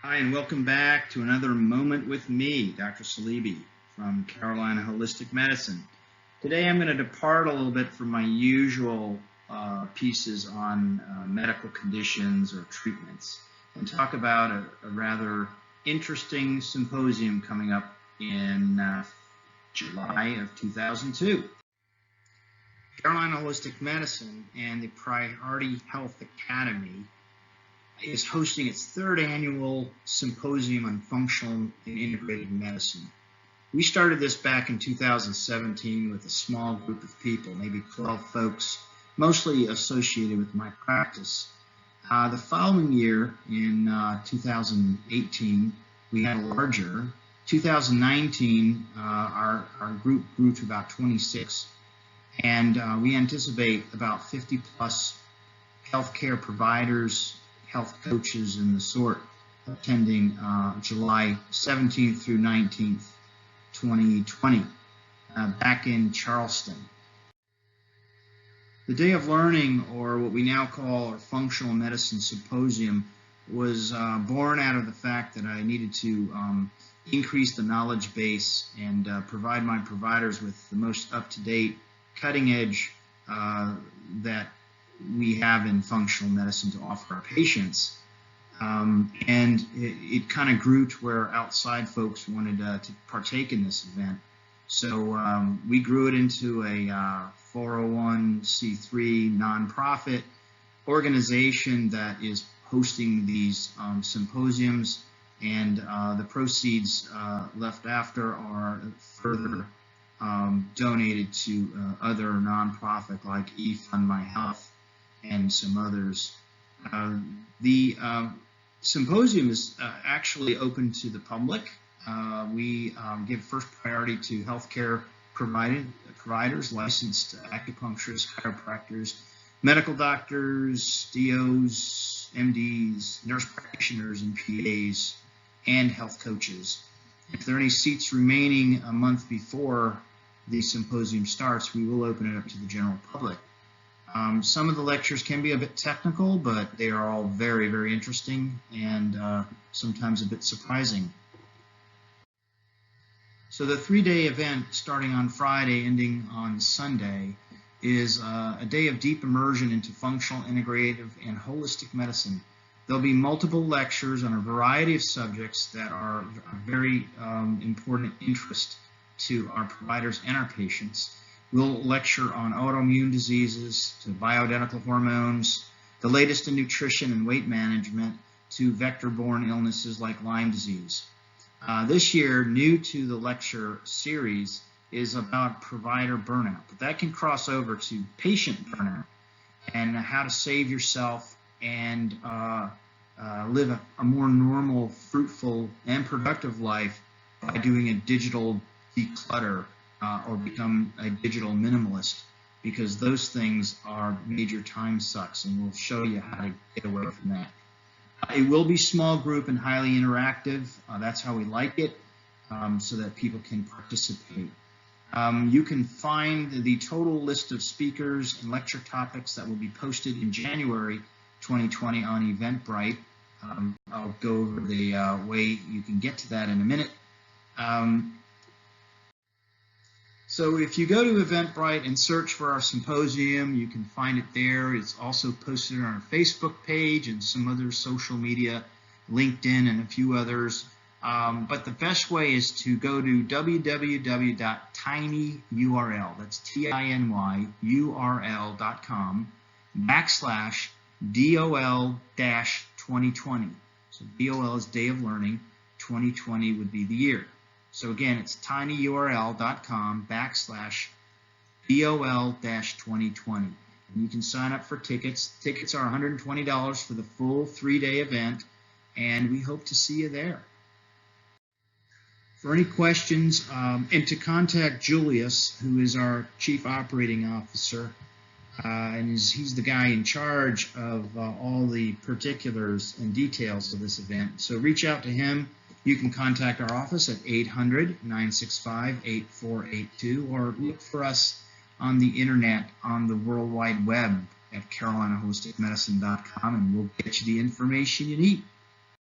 Hi, and welcome back to another Moment with me, Dr. Saleeby from Carolina Holistic Medicine. Today I'm going to depart a little bit from my usual pieces on medical conditions or treatments and talk about a rather interesting symposium coming up in July of 2002. Carolina Holistic Medicine and the Priority Health Academy is hosting its third annual symposium on functional and integrated medicine. We started this back in 2017 with a small group of people, maybe 12 folks, mostly associated with my practice. The following year, in 2018, we had a larger. 2019, our group grew to about 26, and we anticipate about 50 plus healthcare providers, health coaches, and the sort attending July 17th through 19th, 2020, back in Charleston. The Day of Learning, or what we now call our Functional Medicine Symposium, was born out of the fact that I needed to increase the knowledge base and provide my providers with the most up-to-date, cutting-edge that we have in functional medicine to offer our patients. And it kind of grew to where outside folks wanted to partake in this event. So we grew it into a 401c3 nonprofit organization that is hosting these symposiums, and the proceeds left after are further donated to other nonprofit like eFund My Health and some others. The symposium is actually open to the public. We give first priority to healthcare providers, licensed acupuncturists, chiropractors, medical doctors, DOs, MDs, nurse practitioners, and PAs, and health coaches. If there are any seats remaining a month before the symposium starts, we will open it up to the general public. Some of the lectures can be a bit technical, but they are all very, very interesting and sometimes a bit surprising. So the three-day event starting on Friday, ending on Sunday, is a day of deep immersion into functional, integrative, and holistic medicine. There'll be multiple lectures on a variety of subjects that are of very important interest to our providers and our patients. We'll lecture on autoimmune diseases, to bioidentical hormones, the latest in nutrition and weight management, to vector-borne illnesses like Lyme disease. This year, new to the lecture series, is about provider burnout, but that can cross over to patient burnout and how to save yourself and live a more normal, fruitful, and productive life by doing a digital declutter or become a digital minimalist, because those things are major time sucks, and we'll show you how to get away from that. It will be small group and highly interactive. That's how we like it, so that people can participate. You can find the total list of speakers and lecture topics that will be posted in January 2020 on Eventbrite. I'll go over the way you can get to that in a minute. So if you go to Eventbrite and search for our symposium, you can find it there. It's also posted on our Facebook page and some other social media, LinkedIn and a few others. But the best way is to go to www.tinyurl, that's TINYURL.com/DOL2020. So DOL is Day of Learning, 2020 would be the year. So again, it's tinyurl.com/DOL-2020. And you can sign up for tickets. Tickets are $120 for the full three-day event, and we hope to see you there. For any questions, and to contact Julius, who is our Chief Operating Officer, and he's the guy in charge of all the particulars and details of this event. So reach out to him. You can contact our office at 800-965-8482, or look for us on the internet on the World Wide Web at carolinaholisticmedicine.com, and we'll get you the information you need.